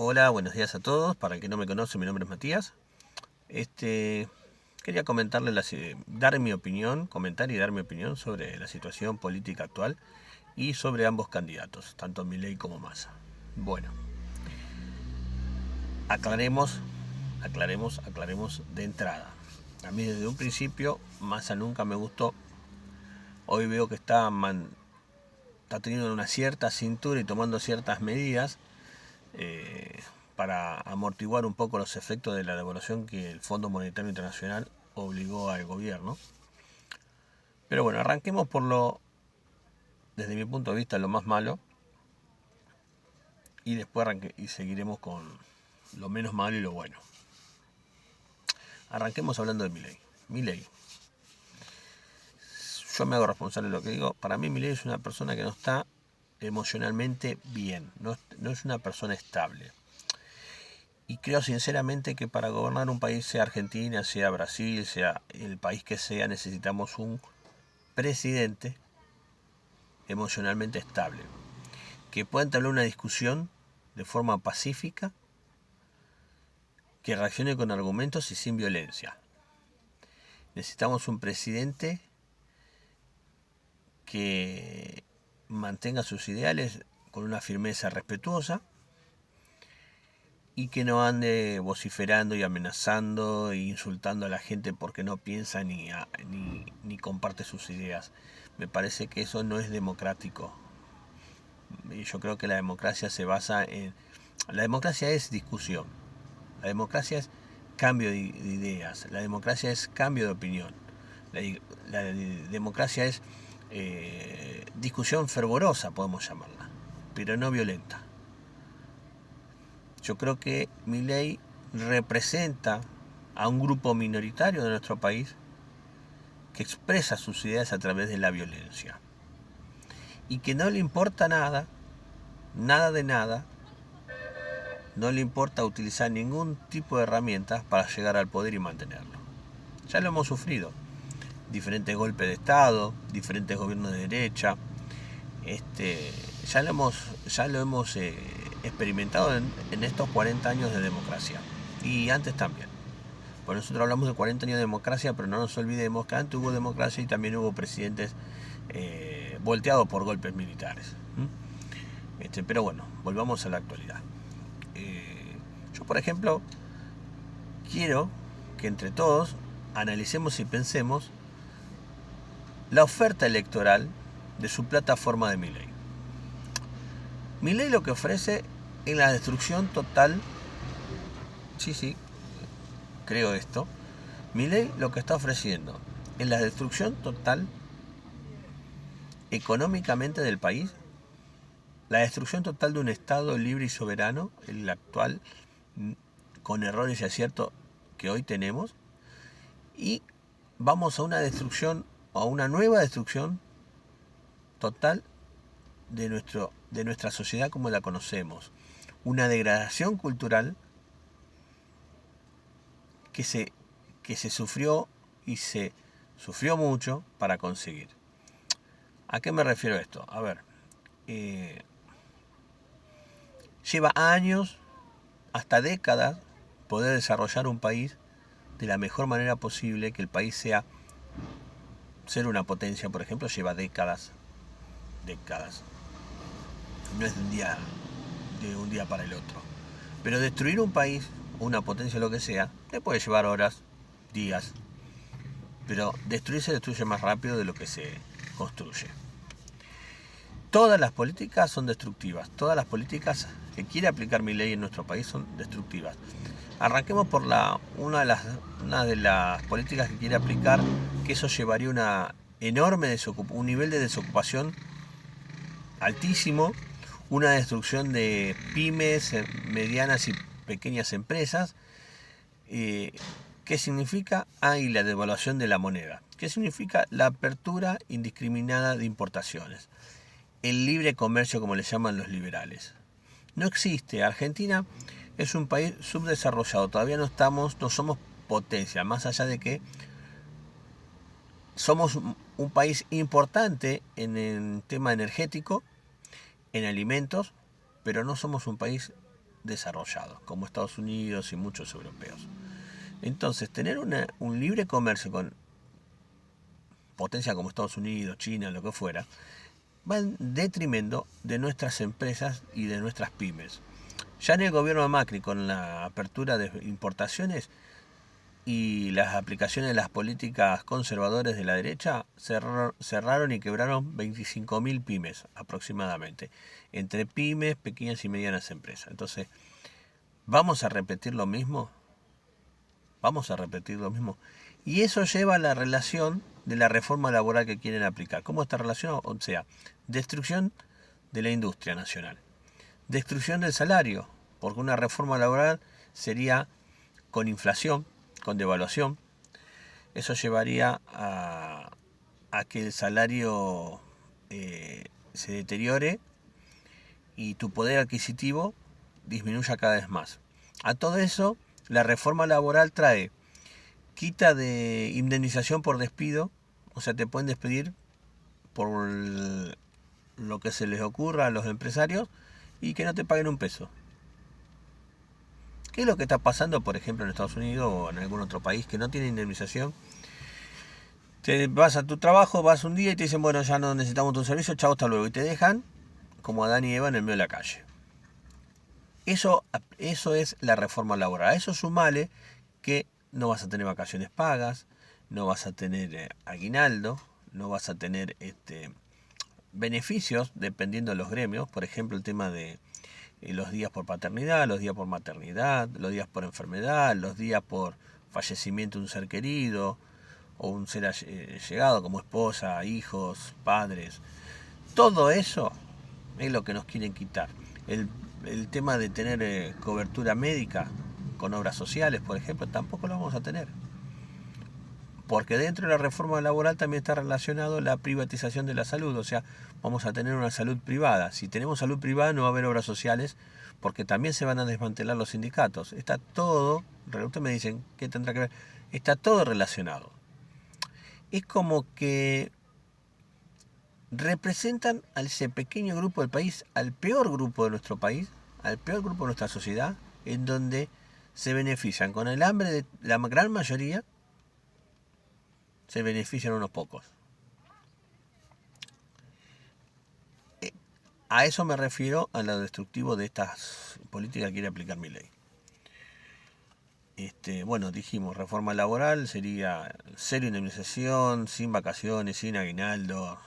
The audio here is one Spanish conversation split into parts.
Hola, buenos días a todos. Para el que no me conoce, mi nombre es Matías. Quería comentarle, dar mi opinión, comentar y dar mi opinión sobre la situación política actual y sobre ambos candidatos, tanto Milei como Massa. Bueno, aclaremos, aclaremos de entrada. A mí desde un principio Massa nunca me gustó. Hoy veo que está teniendo una cierta cintura y tomando ciertas medidas para amortiguar un poco los efectos de la devaluación que el Fondo Monetario Internacional obligó al gobierno. Pero bueno, arranquemos desde mi punto de vista, lo más malo, y después seguiremos con lo menos malo y lo bueno. Arranquemos hablando de Milei. Milei, yo me hago responsable de lo que digo. Para mí Milei es una persona que no está emocionalmente bien, no es una persona estable. Y creo sinceramente que para gobernar un país, sea Argentina, sea Brasil, sea el país que sea, necesitamos un presidente emocionalmente estable, que pueda entablar una discusión de forma pacífica, que reaccione con argumentos y sin violencia. Necesitamos un presidente que mantenga sus ideales con una firmeza respetuosa y que no ande vociferando y amenazando e insultando a la gente porque no piensa ni comparte sus ideas. Me parece que eso no es democrático. Y yo creo que la democracia se basa en... La democracia es discusión. La democracia es cambio de ideas. La democracia es cambio de opinión. La democracia es discusión fervorosa, podemos llamarla, pero no violenta. Yo creo que Milei representa a un grupo minoritario de nuestro país que expresa sus ideas a través de la violencia y que no le importa nada, nada de nada, no le importa utilizar ningún tipo de herramientas para llegar al poder y mantenerlo. Ya lo hemos sufrido, diferentes golpes de Estado, diferentes gobiernos de derecha, ya lo hemos experimentado en estos 40 años de democracia y antes también. Por nosotros hablamos de 40 años de democracia, pero no nos olvidemos que antes hubo democracia y también hubo presidentes volteados por golpes militares. Pero bueno, volvamos a la actualidad. Yo, por ejemplo, quiero que entre todos analicemos y pensemos la oferta electoral de su plataforma de Milei. Milei lo que ofrece es la destrucción total. Sí, creo esto. Milei lo que está ofreciendo es la destrucción total económicamente del país, la destrucción total de un Estado libre y soberano, el actual, con errores y aciertos que hoy tenemos, y vamos a una destrucción, a una nueva destrucción total de nuestra sociedad como la conocemos, una degradación cultural que se sufrió y se sufrió mucho para conseguir. ¿A qué me refiero esto? A ver, lleva años, hasta décadas, poder desarrollar un país de la mejor manera posible, que el país ser una potencia, por ejemplo, lleva décadas. No es de un día para el otro. Pero destruir un país, una potencia, lo que sea, le puede llevar horas, días. Pero se destruye más rápido de lo que se construye. Todas las políticas son destructivas. Todas las políticas que quiere aplicar Milei en nuestro país son destructivas. Arranquemos por una de las políticas que quiere aplicar, que eso llevaría un nivel de desocupación altísimo, una destrucción de pymes, medianas y pequeñas empresas. ¿Qué significa? Y la devaluación de la moneda. ¿Qué significa? La apertura indiscriminada de importaciones. El libre comercio, como le llaman los liberales. No existe. Argentina es un país subdesarrollado. Todavía no somos potencia. Más allá de que somos un país importante en el tema energético, en alimentos, pero no somos un país desarrollados, como Estados Unidos y muchos europeos. Entonces, tener un libre comercio con potencia como Estados Unidos, China, lo que fuera, va en detrimento de nuestras empresas y de nuestras pymes. Ya en el gobierno de Macri, con la apertura de importaciones y las aplicaciones de las políticas conservadoras de la derecha, cerraron y quebraron 25.000 pymes aproximadamente, entre pymes, pequeñas y medianas empresas. Entonces, ¿vamos a repetir lo mismo? Vamos a repetir lo mismo. Y eso lleva a la relación de la reforma laboral que quieren aplicar. ¿Cómo está relacionado? O sea, destrucción de la industria nacional, destrucción del salario, porque una reforma laboral sería con inflación, con devaluación. Eso llevaría a que el salario se deteriore y tu poder adquisitivo disminuya cada vez más. A todo eso, la reforma laboral trae quita de indemnización por despido, o sea, te pueden despedir por lo que se les ocurra a los empresarios y que no te paguen un peso. ¿Qué es lo que está pasando, por ejemplo, en Estados Unidos o en algún otro país que no tiene indemnización? Te vas a tu trabajo, vas un día y te dicen, bueno, ya no necesitamos tu servicio, chao, hasta luego. Y te dejan como Adán y Eva en el medio de la calle. Eso es la reforma laboral. A eso sumale que no vas a tener vacaciones pagas, no vas a tener aguinaldo, no vas a tener beneficios dependiendo de los gremios. Por ejemplo, el tema de los días por paternidad, los días por maternidad, los días por enfermedad, los días por fallecimiento de un ser querido o un ser llegado como esposa, hijos, padres. Todo eso es lo que nos quieren quitar. El tema de tener cobertura médica con obras sociales, por ejemplo, tampoco lo vamos a tener. Porque dentro de la reforma laboral también está relacionado la privatización de la salud. O sea, vamos a tener una salud privada. Si tenemos salud privada no va a haber obras sociales porque también se van a desmantelar los sindicatos. Está todo, ustedes me dicen, ¿qué tendrá que ver? Está todo relacionado. Es como que representan a ese pequeño grupo del país, al peor grupo de nuestro país, al peor grupo de nuestra sociedad, en donde se benefician con el hambre de la gran mayoría, se benefician unos pocos. A eso me refiero a lo destructivo de estas políticas que quiere aplicar Milei. Bueno, dijimos, reforma laboral sería cero indemnización, sin vacaciones, sin aguinaldo,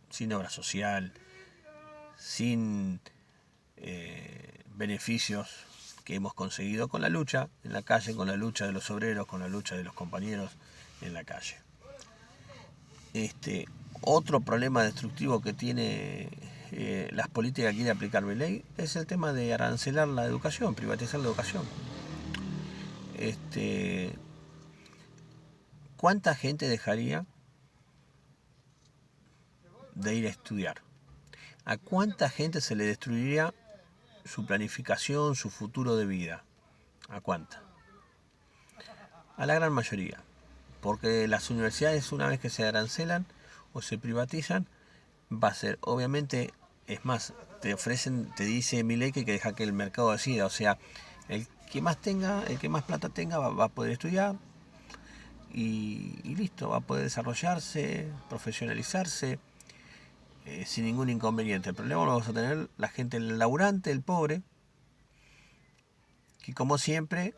sin obra social, sin beneficios que hemos conseguido con la lucha en la calle, con la lucha de los obreros, con la lucha de los compañeros en la calle. Otro problema destructivo que tiene las políticas que quiere aplicar Milei es el tema de arancelar la educación, privatizar la educación. ¿Cuánta gente dejaría de ir a estudiar? ¿A cuánta gente se le destruiría su planificación, su futuro de vida? ¿A cuánta? A la gran mayoría. Porque las universidades, una vez que se arancelan o se privatizan, va a ser, obviamente, es más, te dice Milei que hay que dejar que el mercado decida. O sea, el que más plata tenga va a poder estudiar y listo, va a poder desarrollarse, profesionalizarse sin ningún inconveniente. El problema lo vamos a tener la gente, el laburante, el pobre, que como siempre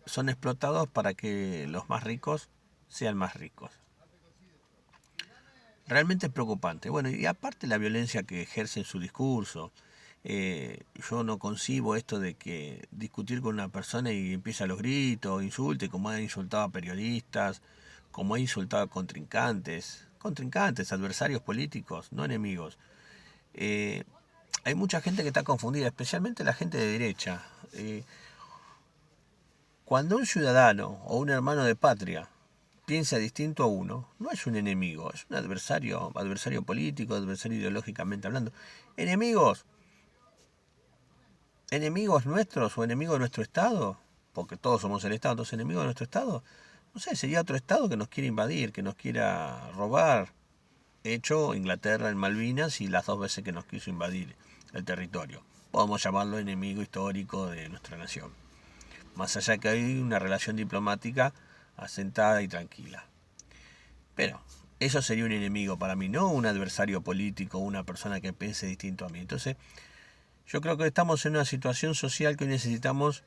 son explotados para que los más ricos sean más ricos. Realmente es preocupante. Bueno, y aparte la violencia que ejerce en su discurso, yo no concibo esto de que discutir con una persona y empieza a los gritos, insulte, como ha insultado a periodistas, como ha insultado a contrincantes, adversarios políticos, no enemigos. Hay mucha gente que está confundida, especialmente la gente de derecha. Cuando un ciudadano o un hermano de patria piensa distinto a uno, no es un enemigo, es un adversario político, adversario ideológicamente hablando. Enemigos nuestros o enemigos de nuestro Estado, porque todos somos el Estado, entonces enemigos de nuestro Estado, no sé, sería otro Estado que nos quiera invadir, que nos quiera robar, hecho Inglaterra en Malvinas y las 2 veces que nos quiso invadir el territorio. podemos llamarlo enemigo histórico de nuestra nación. Más allá que hay una relación diplomática asentada y tranquila. Pero eso sería un enemigo para mí, no un adversario político, una persona que piense distinto a mí. Entonces, yo creo que estamos en una situación social que hoy necesitamos,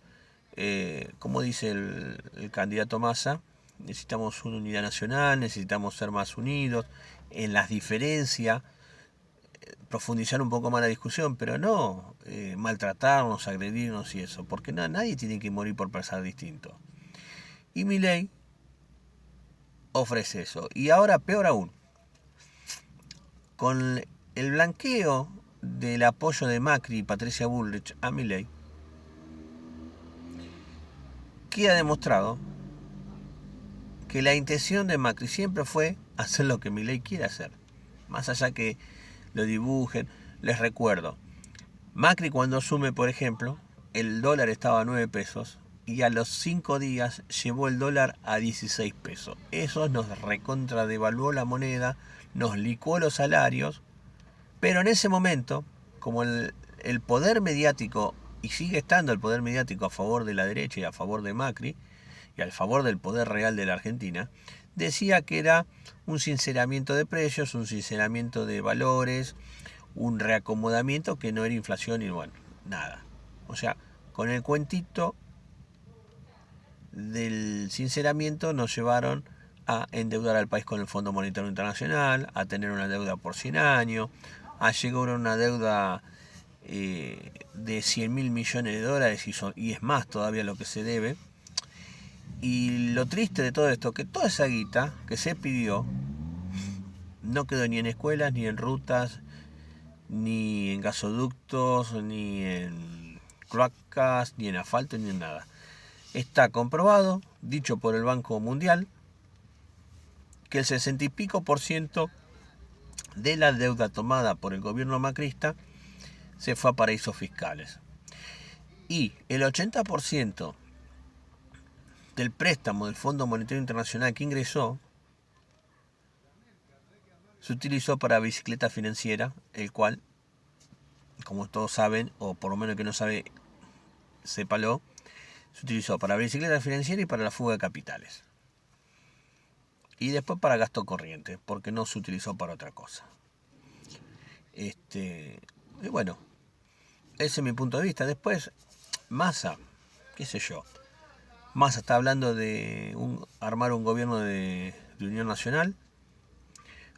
como dice el candidato Massa, necesitamos una unidad nacional, necesitamos ser más unidos en las diferencias, profundizar un poco más la discusión, pero no maltratarnos, agredirnos y eso, porque nadie tiene que morir por pensar distinto. Y Milei ofrece eso. Y ahora, peor aún, con el blanqueo del apoyo de Macri y Patricia Bullrich a Milei, queda demostrado que la intención de Macri siempre fue hacer lo que Milei quiere hacer, más allá que lo dibujen. Les recuerdo, Macri cuando asume, por ejemplo, el dólar estaba a 9 pesos y a los 5 días llevó el dólar a 16 pesos. Eso nos recontradevaluó la moneda, nos licuó los salarios, pero en ese momento, como el poder mediático, y sigue estando el poder mediático a favor de la derecha y a favor de Macri, y a favor del poder real de la Argentina, decía que era un sinceramiento de precios, un sinceramiento de valores, un reacomodamiento que no era inflación y bueno, nada. O sea, con el cuentito del sinceramiento nos llevaron a endeudar al país con el Fondo Monetario Internacional, a tener una deuda por 100 años, a llegar a una deuda de 100.000 millones de dólares y es más todavía lo que se debe. Y lo triste de todo esto, que toda esa guita que se pidió no quedó ni en escuelas, ni en rutas, ni en gasoductos, ni en cloacas, ni en asfalto, ni en nada. Está comprobado, dicho por el Banco Mundial, que el 60 y pico % de la deuda tomada por el gobierno macrista se fue a paraísos fiscales. Y el 80% del préstamo del Fondo Monetario Internacional que ingresó se utilizó para bicicleta financiera, el cual, como todos saben, o por lo menos el que no sabe, sépalo, se utilizó para bicicleta financiera y para la fuga de capitales. Y después para gasto corriente, porque no se utilizó para otra cosa. Y bueno, ese es mi punto de vista. Después, Massa, qué sé yo. Massa está hablando de armar un gobierno de unión nacional.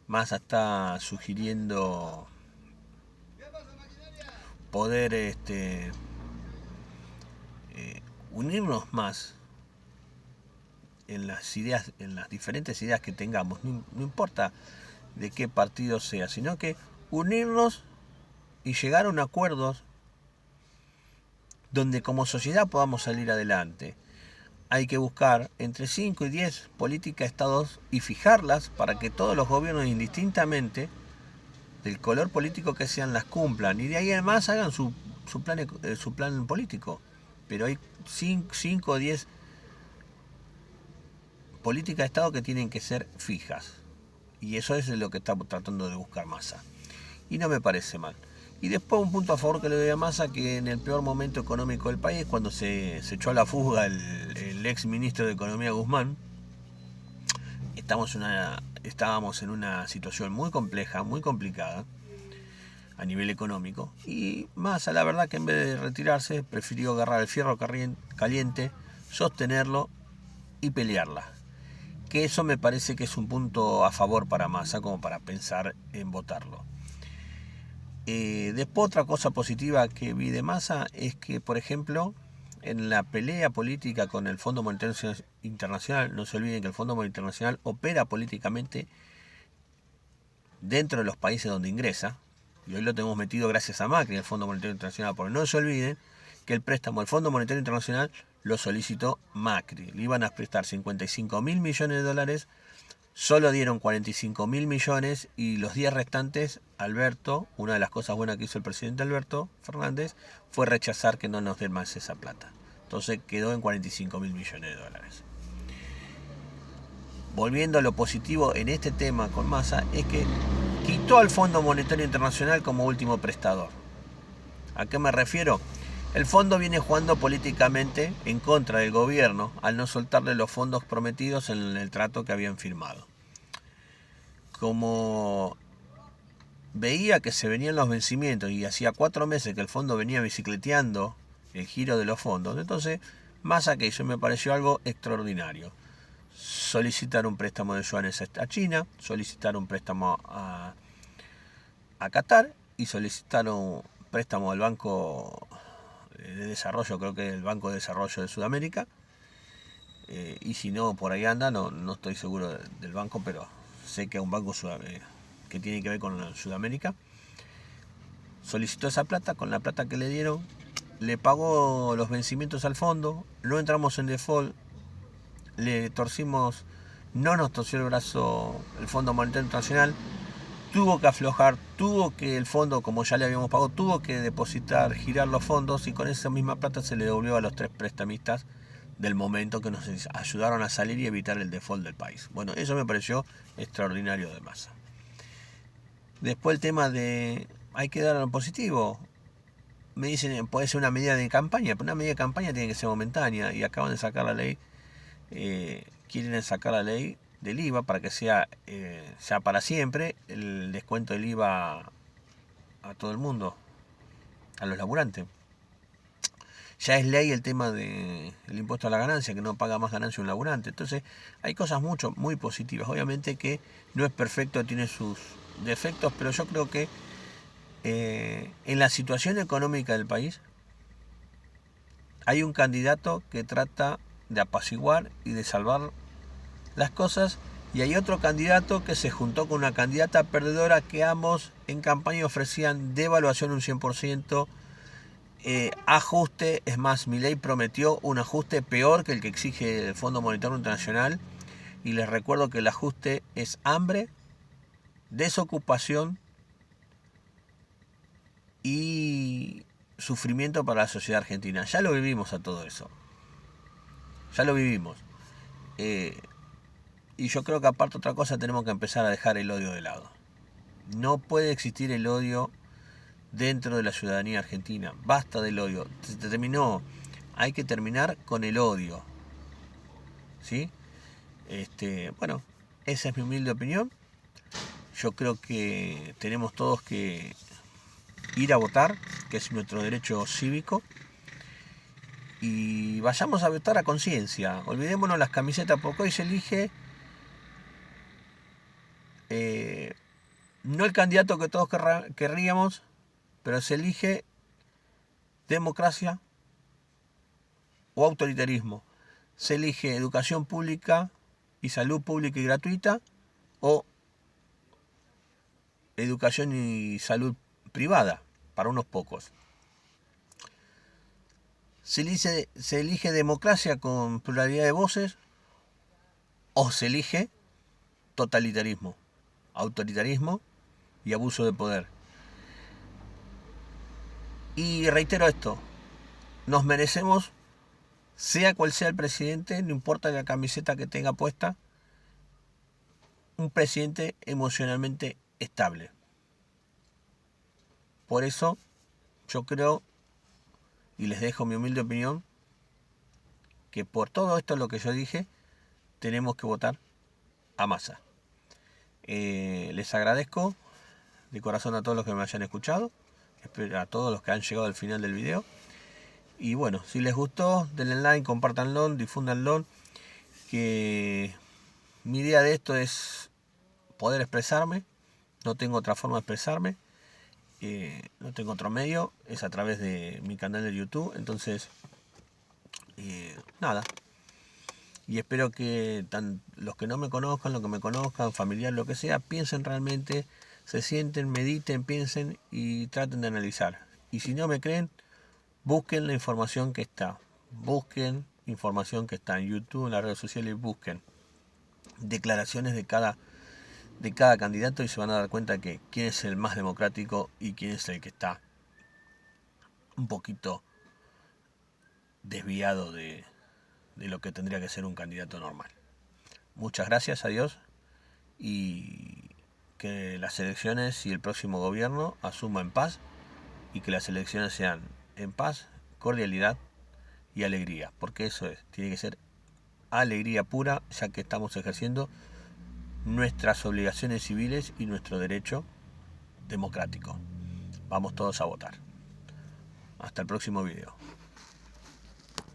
Massa está sugiriendo poder unirnos más en las ideas, en las diferentes ideas que tengamos, no importa de qué partido sea, sino que unirnos y llegar a un acuerdo donde como sociedad podamos salir adelante. Hay que buscar entre 5 y 10 políticas de estados y fijarlas para que todos los gobiernos, indistintamente del color político que sean, las cumplan. Y de ahí además hagan su plan político. Pero hay 5 o 10 políticas de estado que tienen que ser fijas. Y eso es lo que está tratando de buscar Massa. Y no me parece mal. Y después un punto a favor que le doy a Massa, que en el peor momento económico del país, cuando se echó a la fuga el ex ministro de Economía Guzmán, estábamos en una situación muy compleja, muy complicada a nivel económico. Y Massa, la verdad que en vez de retirarse, prefirió agarrar el fierro caliente, sostenerlo y pelearla. Que eso me parece que es un punto a favor para Massa, como para pensar en votarlo. Después otra cosa positiva que vi de Massa es que, por ejemplo, en la pelea política con el Fondo Monetario Internacional, no se olviden que el Fondo Monetario Internacional opera políticamente dentro de los países donde ingresa, y hoy lo tenemos metido gracias a Macri, el Fondo Monetario Internacional, porque no se olviden que el préstamo del Fondo Monetario Internacional lo solicitó Macri. Le iban a prestar 55.000 millones de dólares, solo dieron 45.000 millones y los 10 restantes, Alberto, una de las cosas buenas que hizo el presidente Alberto Fernández, fue rechazar que no nos den más esa plata. Entonces quedó en 45.000 millones de dólares. Volviendo a lo positivo en este tema con Massa, es que quitó al Fondo Monetario Internacional como último prestador. ¿A qué me refiero? El fondo viene jugando políticamente en contra del gobierno al no soltarle los fondos prometidos en el trato que habían firmado. Como veía que se venían los vencimientos y hacía 4 meses que el fondo venía bicicleteando el giro de los fondos, entonces Massa que hizo me pareció algo extraordinario. Solicitar un préstamo de yuanes a China, solicitar un préstamo a Qatar y solicitar un préstamo al Banco de Desarrollo, creo que es el Banco de Desarrollo de Sudamérica, y si no, por ahí anda, no estoy seguro del banco, pero sé que es un banco que tiene que ver con Sudamérica. Solicitó esa plata, con la plata que le dieron, le pagó los vencimientos al fondo, no entramos en default, le torcimos, no nos torció el brazo el Fondo Monetario Internacional, tuvo que aflojar, tuvo que el fondo, como ya le habíamos pagado, tuvo que depositar, girar los fondos y con esa misma plata se le devolvió a los 3 prestamistas del momento que nos ayudaron a salir y evitar el default del país. Bueno, eso me pareció extraordinario de Massa. Después el tema de hay que dar a lo positivo. Me dicen, puede ser una medida de campaña, pero una medida de campaña tiene que ser momentánea y acaban de sacar la ley, quieren sacar la ley del IVA para que sea para siempre el descuento del IVA a todo el mundo, a los laburantes. Ya es ley el tema del impuesto a la ganancia, que no paga más ganancia un laburante. Entonces hay cosas muy positivas. Obviamente que no es perfecto, tiene sus defectos, pero yo creo que en la situación económica del país hay un candidato que trata de apaciguar y de salvar las cosas, y hay otro candidato que se juntó con una candidata perdedora que ambos en campaña ofrecían devaluación un 100%, ajuste, es más, Milei prometió un ajuste peor que el que exige el Fondo Monetario Internacional, y les recuerdo que el ajuste es hambre, desocupación y sufrimiento para la sociedad argentina. Ya lo vivimos a todo eso, ya lo vivimos. Y yo creo que aparte otra cosa, tenemos que empezar a dejar el odio de lado. No puede existir el odio dentro de la ciudadanía argentina. Basta del odio. Se terminó. Hay que terminar con el odio. ¿Sí? Bueno, esa es mi humilde opinión. Yo creo que tenemos todos que ir a votar, que es nuestro derecho cívico. Y vayamos a votar a conciencia. Olvidémonos las camisetas, porque hoy se elige no el candidato que todos querríamos, pero se elige democracia o autoritarismo. Se elige educación pública y salud pública y gratuita, o educación y salud privada para unos pocos. Se elige democracia con pluralidad de voces, o se elige totalitarismo, autoritarismo y abuso de poder. Y reitero esto, nos merecemos, sea cual sea el presidente, no importa la camiseta que tenga puesta, un presidente emocionalmente estable. Por eso yo creo, y les dejo mi humilde opinión, que por todo esto lo que yo dije, tenemos que votar a Massa. Les agradezco de corazón a todos los que me hayan escuchado, a todos los que han llegado al final del video. Y bueno, si les gustó, denle like, compártanlo, difúndanlo, que mi idea de esto es poder expresarme, no tengo otra forma de expresarme, no tengo otro medio, es a través de mi canal de YouTube, entonces, nada. Y espero que los que no me conozcan, los que me conozcan, familiar, lo que sea, piensen realmente, se sienten, mediten, piensen y traten de analizar. Y si no me creen, busquen la información que está. Busquen información que está en YouTube, en las redes sociales, busquen declaraciones de cada candidato y se van a dar cuenta que quién es el más democrático y quién es el que está un poquito desviado de lo que tendría que ser un candidato normal. Muchas gracias, adiós, y que las elecciones y el próximo gobierno asuma en paz y que las elecciones sean en paz, cordialidad y alegría, porque eso es, tiene que ser alegría pura, ya que estamos ejerciendo nuestras obligaciones civiles y nuestro derecho democrático. Vamos todos a votar. Hasta el próximo video.